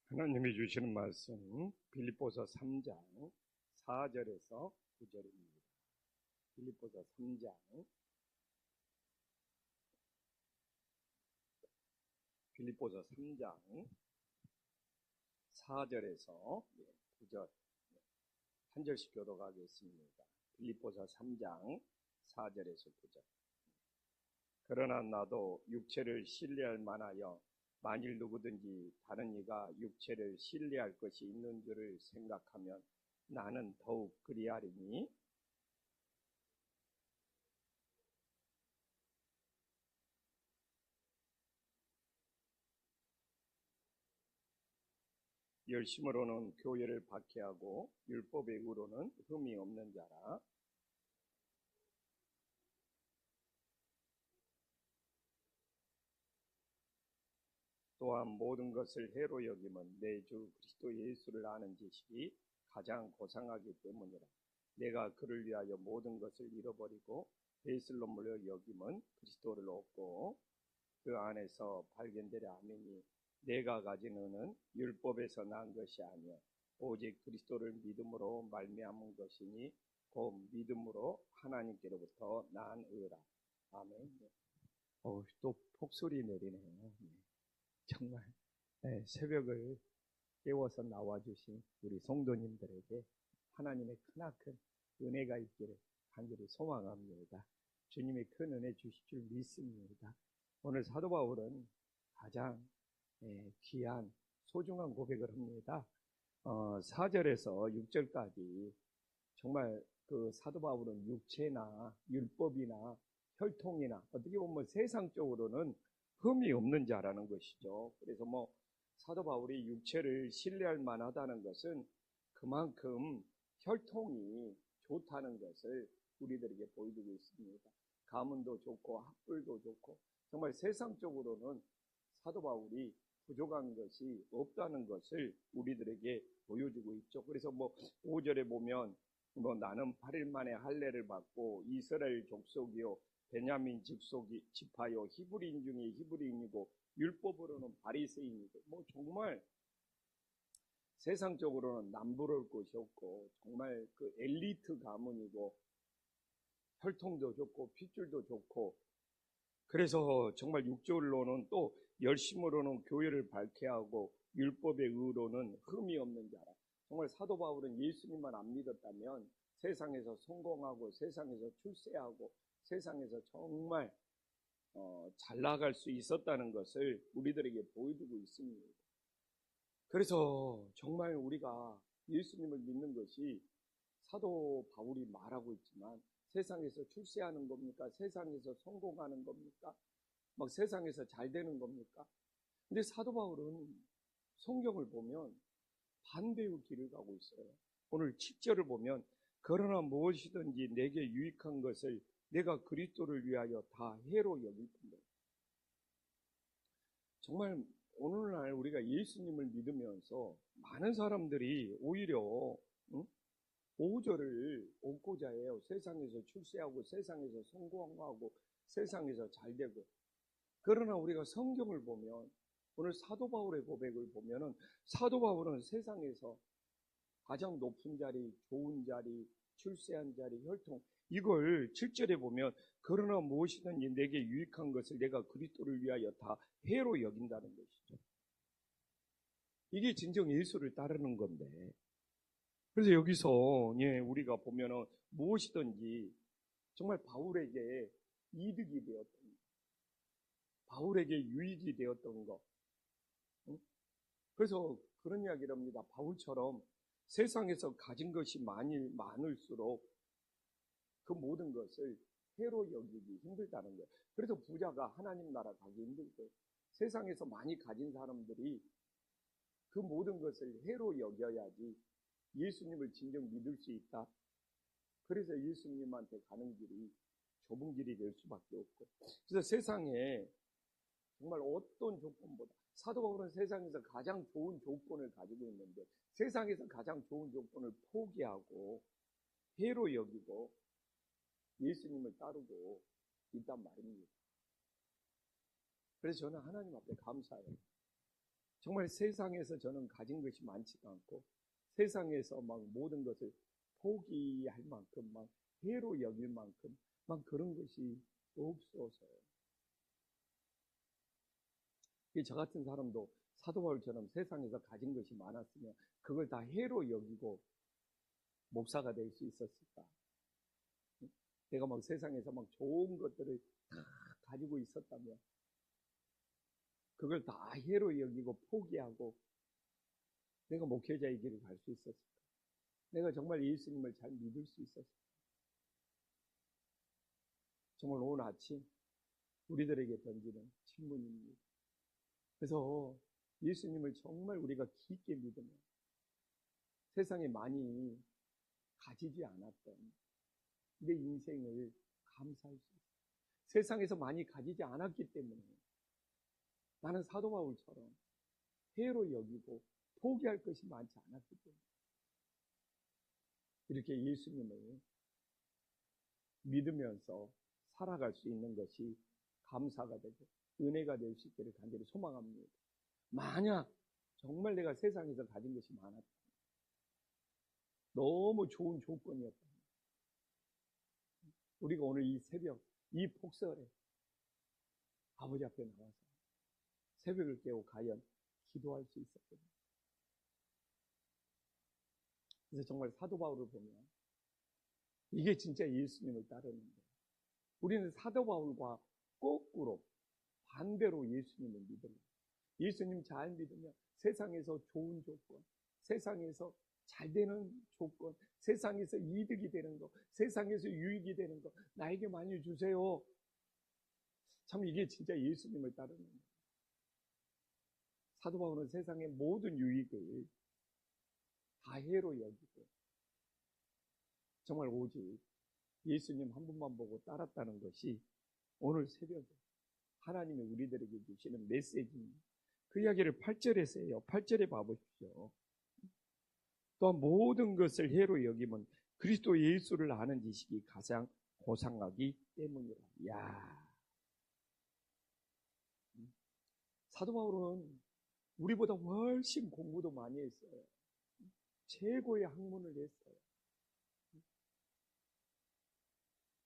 하나님이 주시는 말씀 빌립보서 3장 4절에서 9절입니다. 빌립보서 3장 4절에서 9절 한 절씩 교독하겠습니다. 빌립보서 3장 4절에서 9절. 그러나 나도 육체를 신뢰할 만하여 만일 누구든지 다른 이가 육체를 신뢰할 것이 있는 줄을 생각하면 나는 더욱 그리하리니 열심으로는 교회를 박해하고 율법의 의로는 흠이 없는 자라. 또한 모든 것을 해로 여김은 내 주 그리스도 예수를 아는 지식이 가장 고상하기 때문이라. 내가 그를 위하여 모든 것을 잃어버리고 베이슬로물로 여김은 그리스도를 얻고 그 안에서 발견되려 함이니 내가 가진 은은 율법에서 난 것이 아니요 오직 그리스도를 믿음으로 말미암은 것이니 곧 믿음으로 하나님께로부터 난 의라. 아멘. 또 폭소리 내리네요. 정말 새벽을 깨워서 나와주신 우리 성도님들에게 하나님의 크나큰 은혜가 있기를 간절히 소망합니다. 주님이 큰 은혜 주실 줄 믿습니다. 오늘 사도 바울은 가장 귀한 소중한 고백을 합니다. 4절에서 6절까지 정말 그 사도 바울은 육체나 율법이나 혈통이나 어떻게 보면 세상적으로는 흠이 없는 자라는 것이죠. 그래서 사도 바울이 육체를 신뢰할 만하다는 것은 그만큼 혈통이 좋다는 것을 우리들에게 보여주고 있습니다. 가문도 좋고 학벌도 좋고 정말 세상적으로는 사도 바울이 부족한 것이 없다는 것을 우리들에게 보여주고 있죠. 그래서 5절에 보면 나는 8일 만에 할례를 받고 이스라엘 족속이요 베냐민 지파요 히브리인 중에 히브리인이고 율법으로는 바리새인이고 정말 세상적으로는 남부러울 것이 없고 정말 그 엘리트 가문이고 혈통도 좋고 핏줄도 좋고 그래서 정말 6절로는 또 열심으로는 교회를 박해하고 율법의 의로는 흠이 없는 자라. 정말 사도 바울은 예수님만 안 믿었다면 세상에서 성공하고 세상에서 출세하고 세상에서 정말 잘 나갈 수 있었다는 것을 우리들에게 보여주고 있습니다. 그래서 정말 우리가 예수님을 믿는 것이 사도 바울이 말하고 있지만 세상에서 출세하는 겁니까? 세상에서 성공하는 겁니까? 세상에서 잘 되는 겁니까? 근데 사도 바울은 성경을 보면 반대의 길을 가고 있어요. 오늘 7절을 보면 그러나 무엇이든지 내게 유익한 것을 내가 그리스도를 위하여 다 해로 여길 뿐이다. 정말 오늘날 우리가 예수님을 믿으면서 많은 사람들이 오히려 5절을 얻고자 해요. 세상에서 출세하고 세상에서 성공하고 세상에서 잘되고. 그러나 우리가 성경을 보면 오늘 사도 바울의 고백을 보면은 사도 바울은 세상에서 가장 높은 자리, 좋은 자리, 출세한 자리, 혈통 이걸 7절에 보면 그러나 무엇이든지 내게 유익한 것을 내가 그리스도를 위하여 다 해로 여긴다는 것이죠. 이게 진정 예수를 따르는 건데 그래서 여기서 우리가 보면은 무엇이든지 정말 바울에게 이득이 되었던 것, 바울에게 유익이 되었던 것. 그래서 그런 이야기를 합니다. 바울처럼 세상에서 가진 것이 많을수록 그 모든 것을 해로 여기기 힘들다는 거예요. 그래서 부자가 하나님 나라 가기 힘들고 세상에서 많이 가진 사람들이 그 모든 것을 해로 여겨야지 예수님을 진정 믿을 수 있다. 그래서 예수님한테 가는 길이 좁은 길이 될 수밖에 없고 그래서 세상에 정말 어떤 조건보다 사도 바울은 세상에서 가장 좋은 조건을 가지고 있는데 세상에서 가장 좋은 조건을 포기하고 해로 여기고 예수님을 따르고 있단 말입니다. 그래서 저는 하나님 앞에 감사해요. 정말 세상에서 저는 가진 것이 많지가 않고 세상에서 막 모든 것을 포기할 만큼 막 해로 여길 만큼 막 그런 것이 없어서요. 저 같은 사람도 사도 바울처럼 세상에서 가진 것이 많았으면 그걸 다 해로 여기고 목사가 될 수 있었을까? 내가 막 세상에서 막 좋은 것들을 다 가지고 있었다면 그걸 다 해로 여기고 포기하고 내가 목회자의 길을 갈 수 있었을까? 내가 정말 예수님을 잘 믿을 수 있었을까? 정말 오늘 아침 우리들에게 던지는 질문입니다. 그래서 예수님을 정말 우리가 깊게 믿으면 세상에 많이 가지지 않았던 내 인생을 감사할 수 있어요. 세상에서 많이 가지지 않았기 때문에 나는 사도 바울처럼 해로 여기고 포기할 것이 많지 않았기 때문에 이렇게 예수님을 믿으면서 살아갈 수 있는 것이 감사가 되고 은혜가 될 수 있기를 간절히 소망합니다. 만약 정말 내가 세상에서 가진 것이 많았다, 너무 좋은 조건이었다, 우리가 오늘 이 새벽, 이 폭설에 아버지 앞에 나와서 새벽을 깨고 과연 기도할 수 있었거든요. 그래서 정말 사도 바울을 보면 이게 진짜 예수님을 따르는데 우리는 사도 바울과 거꾸로 반대로 예수님을 믿으면 예수님 잘 믿으면 세상에서 좋은 조건, 세상에서 잘 되는 조건, 세상에서 이득이 되는 거, 세상에서 유익이 되는 거 나에게 많이 주세요. 참 이게 진짜 예수님을 따르는 거예요. 사도 바울은 세상의 모든 유익을 다 해로 여기고 정말 오직 예수님 한 분만 보고 따랐다는 것이 오늘 새벽에 하나님이 우리들에게 주시는 메시지입니다. 그 이야기를 8절에서 해요. 8절에 봐보십시오. 또한 모든 것을 해로 여기면 그리스도 예수를 아는 지식이 가장 고상하기 때문이라. 야, 사도 바울은 우리보다 훨씬 공부도 많이 했어요. 최고의 학문을 했어요.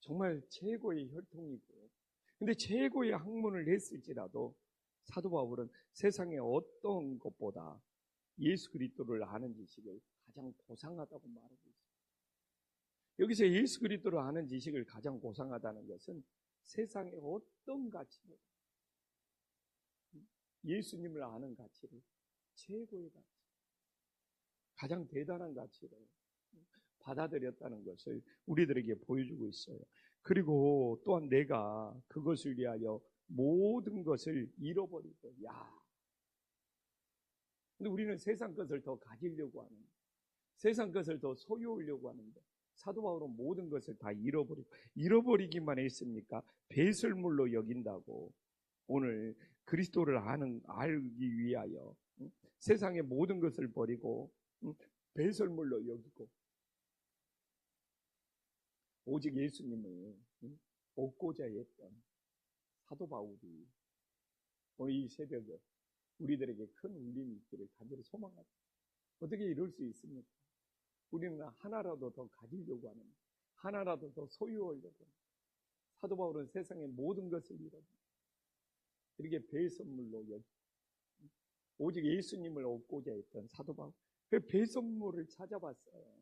정말 최고의 혈통이고, 근데 최고의 학문을 했을지라도 사도 바울은 세상의 어떤 것보다 예수 그리스도를 아는 지식을 가장 고상하다고 말하고 있습니다. 여기서 예수 그리스도를 아는 지식을 가장 고상하다는 것은 세상의 어떤 가치보다 예수님을 아는 가치를 최고의 가치, 가장 대단한 가치로 받아들였다는 것을 우리들에게 보여주고 있어요. 그리고 또한 내가 그것을 위하여 모든 것을 잃어버리고, 근데 우리는 세상 것을 더 가지려고 하는데, 세상 것을 더 소유하려고 하는데, 사도 바울은 모든 것을 다 잃어버리기만 했습니까? 배설물로 여긴다고 오늘 그리스도를 알기 위하여 세상의 모든 것을 버리고 배설물로 여기고 오직 예수님을 얻고자 했던 사도 바울이 오늘 이 새벽에 우리들에게 큰 울림이 있기를 간절히 소망합니다. 어떻게 이럴 수 있습니까? 우리는 하나라도 더 가지려고 하는, 하나라도 더 소유하려고 하는. 사도 바울은 세상의 모든 것을 잃어버리고 이렇게 배선물로 여기고 오직 예수님을 얻고자 했던 사도 바울. 그 배선물을 찾아봤어요.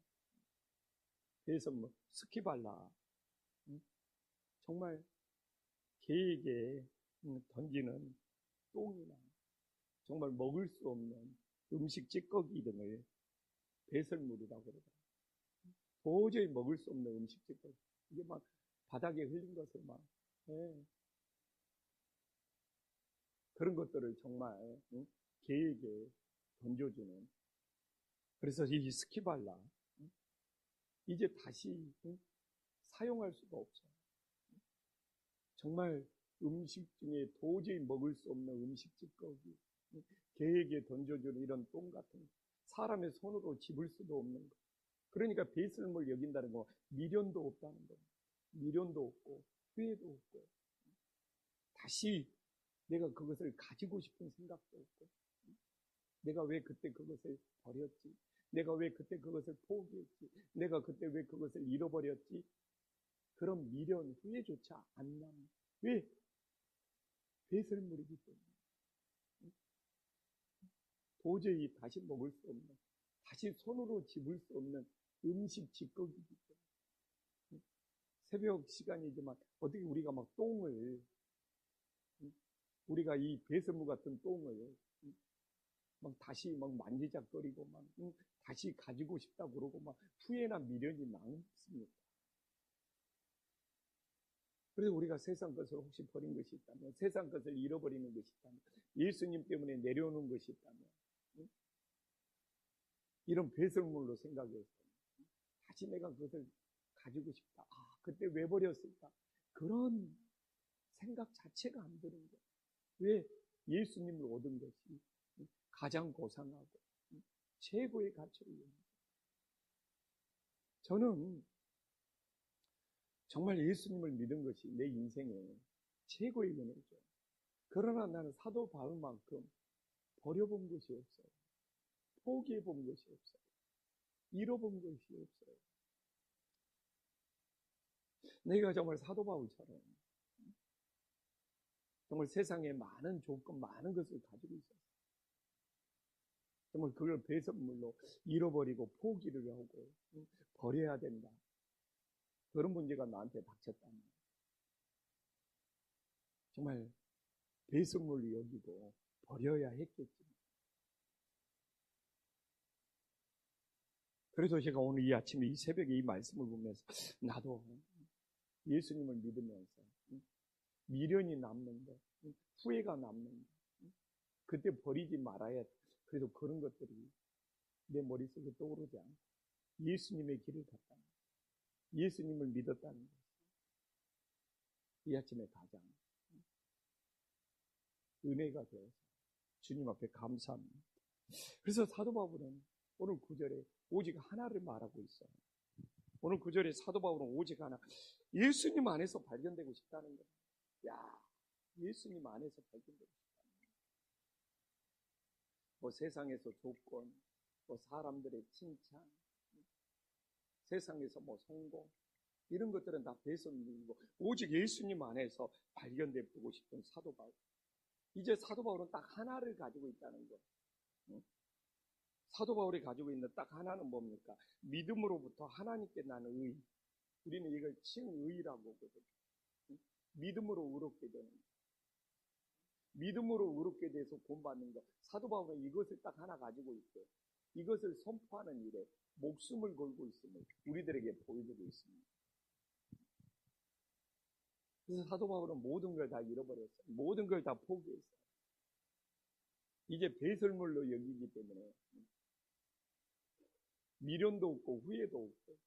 배선물, 스키발라. 정말 개에게 던지는 똥이나 정말 먹을 수 없는 음식 찌꺼기 등을 배설물이라고 그러더라고요. 도저히 먹을 수 없는 음식 찌꺼기. 이게 막 바닥에 흘린 것을 막, 그런 것들을 정말 개에게 던져주는. 그래서 이 스키발라, 이제 다시 사용할 수가 없어요. 정말 음식 중에 도저히 먹을 수 없는 음식 찌꺼기, 개에게 던져주는 이런 똥 같은 거, 사람의 손으로 집을 수도 없는 거. 그러니까 배설물 여긴다는 거, 미련도 없다는 거. 미련도 없고 후회도 없고 다시 내가 그것을 가지고 싶은 생각도 없고 내가 왜 그때 그것을 버렸지? 내가 왜 그때 그것을 포기했지? 내가 그때 왜 그것을 잃어버렸지? 그런 미련, 후회조차 안 남. 왜? 배설물이기 때문에. 도저히 다시 먹을 수 없는, 다시 손으로 집을 수 없는 음식 직거기이기 때문에. 새벽 시간이지만 어떻게 우리가 막 똥을, 우리가 이 배설물 같은 똥을 막 다시 막 만지작거리고 막 다시 가지고 싶다 그러고 막 후회나 미련이 남습니다. 그래서 우리가 세상 것을 혹시 버린 것이 있다면, 세상 것을 잃어버리는 것이 있다면, 예수님 때문에 내려오는 것이 있다면, 이런 배설물로 생각해서 다시 내가 그것을 가지고 싶다. 아, 그때 왜 버렸을까? 그런 생각 자체가 안 드는 거예요. 왜? 예수님을 얻은 것이 가장 고상하고 최고의 가치를 입는 거예요. 저는 정말 예수님을 믿은 것이 내 인생의 최고의 은혜죠. 그러나 나는 사도 바울만큼 버려본 것이 없어요. 포기해본 것이 없어요. 잃어본 것이 없어요. 내가 정말 사도 바울처럼 정말 세상에 많은 조건, 많은 것을 가지고 있었어요. 정말 그걸 배설물로 잃어버리고 포기를 하고 버려야 된다. 그런 문제가 나한테 닥쳤다면 정말 배설물로 여기고 버려야 했겠지. 그래서 제가 오늘 이 아침에 이 새벽에 이 말씀을 보면서 나도 예수님을 믿으면서 미련이 남는데, 후회가 남는데, 그때 버리지 말아야 돼. 그래도 그런 것들이 내 머릿속에 떠오르지 않고 예수님의 길을 갔다는 것, 예수님을 믿었다는 것, 이 아침에 가장 은혜가 되어서 주님 앞에 감사합니다. 그래서 사도 바울은 오늘 9절에 오직 하나를 말하고 있어요. 오늘 9절에 사도 바울은 오직 하나, 예수님 안에서 발견되고 싶다는 거예요. 야, 예수님 안에서 발견되고 싶다는 거예요. 뭐 세상에서 조건, 뭐 사람들의 칭찬, 세상에서 뭐 성공, 이런 것들은 다 배설물이고 오직 예수님 안에서 발견되고 싶은 사도 바울. 이제 사도 바울은 딱 하나를 가지고 있다는 거. 사도 바울이 가지고 있는 딱 하나는 뭡니까? 믿음으로부터 하나님께 나는 의. 우리는 이걸 칭의라고 하거든요. 믿음으로 의롭게 되는 거. 믿음으로 의롭게 돼서 구원받는 것. 사도 바울은 이것을 딱 하나 가지고 있고 이것을 선포하는 일에 목숨을 걸고 있음을 우리들에게 보여주고 있습니다. 그래서 사도 바울은 모든 걸 다 잃어버렸어요. 모든 걸 다 포기했어요. 이제 배설물로 여기기 때문에 미련도 없고 후회도 없고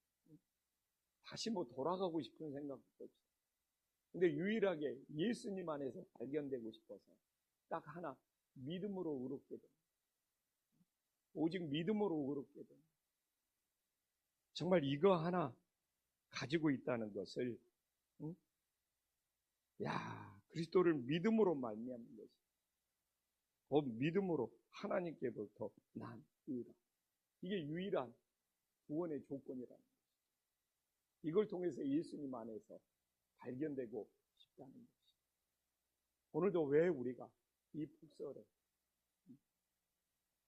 다시 뭐 돌아가고 싶은 생각도 없어요. 근데 유일하게 예수님 안에서 발견되고 싶어서 딱 하나, 믿음으로 의롭게 됩니다. 오직 믿음으로 의롭게 됩니다. 정말 이거 하나 가지고 있다는 것을, 그리스도를 믿음으로 말미암는 것이, 믿음으로 하나님께부터 난 의라. 이게 유일한 구원의 조건이라는 것이죠. 이걸 통해서 예수님 안에서 발견되고 싶다는 것이죠. 오늘도 왜 우리가 이 폭설에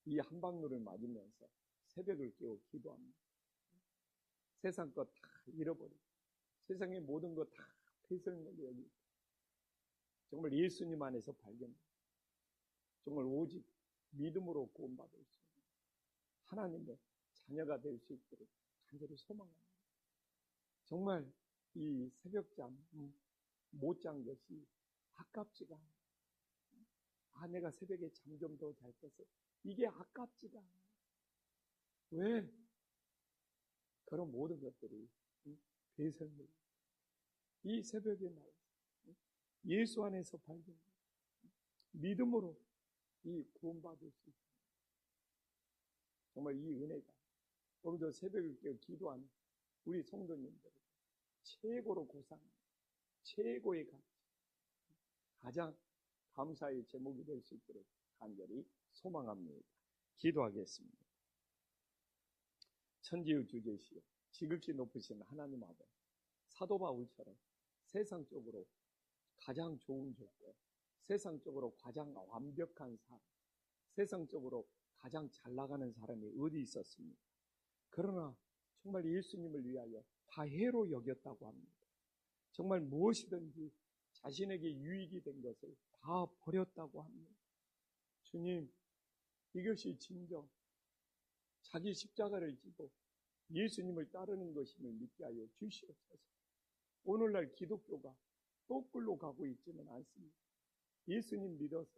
이 한방눈을 맞으면서 새벽을 깨워 기도합니다. 세상 것 다 잃어버리고 세상의 모든 것 다 배설물로 여기고 정말 예수님 안에서 발견되고 정말 오직 믿음으로 구원받을 수 있는 하나님의 자녀가 될 수 있도록 간절히 소망합니다. 정말 이 새벽잠 못 잔 것이 아깝지가 않아요. 내가 새벽에 잠 좀 더 잘 것을, 이게 아깝지가 않아요. 왜? 그런 모든 것들이 배설물, 이 새벽의 날 예수 안에서 발견, 믿음으로 이 구원받을 수 있습니다. 정말 이 은혜가 오늘도 새벽을 깨어 기도하는 우리 성도님들 최고로 고상한 최고의 가치, 가장 감사의 제목이 될 수 있도록 간절히 소망합니다. 기도하겠습니다. 천지의 주제시요 지극히 높으신 하나님 아버지, 사도 바울처럼 세상적으로 가장 좋은 조건, 세상적으로 가장 완벽한 사람, 세상적으로 가장 잘 나가는 사람이 어디 있었습니까? 그러나 정말 예수님을 위하여 다 해로 여겼다고 합니다. 정말 무엇이든지 자신에게 유익이 된 것을 다 버렸다고 합니다. 주님, 이것이 진정 자기 십자가를 지고 예수님을 따르는 것임을 믿게 하여 주시옵소서. 오늘날 기독교가 거꾸로 가고 있지는 않습니다. 예수님 믿어서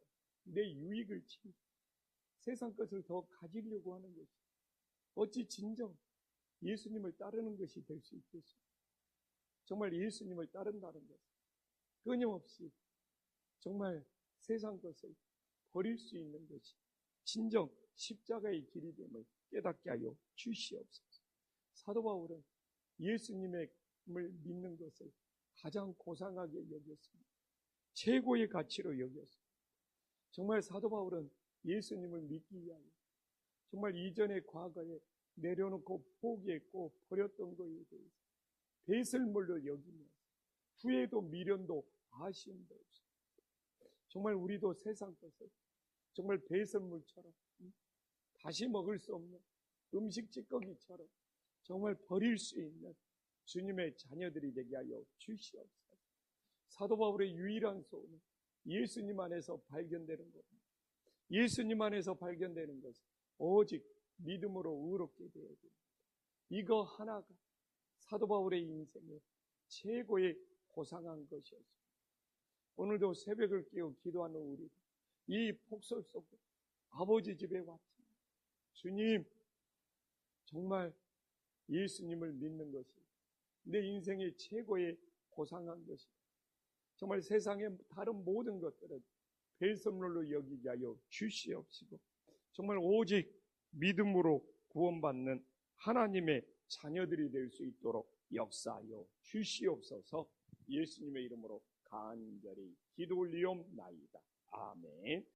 내 유익을 챙기고 세상 것을 더 가지려고 하는 것이 어찌 진정 예수님을 따르는 것이 될 수 있겠습니까? 정말 예수님을 따른다는 것은 끊임없이 정말 세상 것을 버릴 수 있는 것이 진정 십자가의 길이 됨을 깨닫게 하여 주시옵소서. 사도 바울은 예수님을 믿는 것을 가장 고상하게 여겼습니다. 최고의 가치로 여겼습니다. 정말 사도 바울은 예수님을 믿기 위하여 정말 이전의 과거에 내려놓고 포기했고 버렸던 것에 대해서 배설물로 여기면서 후회도 미련도 아쉬움도 없습니다. 정말 우리도 세상 것을 정말 배설물처럼 다시 먹을 수 없는 음식 찌꺼기처럼 정말 버릴 수 있는 주님의 자녀들이 되게 하여 주시옵소서. 사도 바울의 유일한 소원은 예수님 안에서 발견되는 겁니다. 예수님 안에서 발견되는 것은 오직 믿음으로 의롭게 되어야 됩니다. 이거 하나가 사도 바울의 인생의 최고의 고상한 것이었습니다. 오늘도 새벽을 깨어 기도하는 우리, 이 폭설 속에 아버지 집에 왔지만 주님, 정말 예수님을 믿는 것이 내 인생의 최고의 고상한 것이다. 정말 세상의 다른 모든 것들은 배설물로 여기게 하여 주시옵시고 정말 오직 믿음으로 구원받는 하나님의 자녀들이 될 수 있도록 역사하여 주시옵소서. 예수님의 이름으로 간절히 기도 올리옵나이다. 아멘.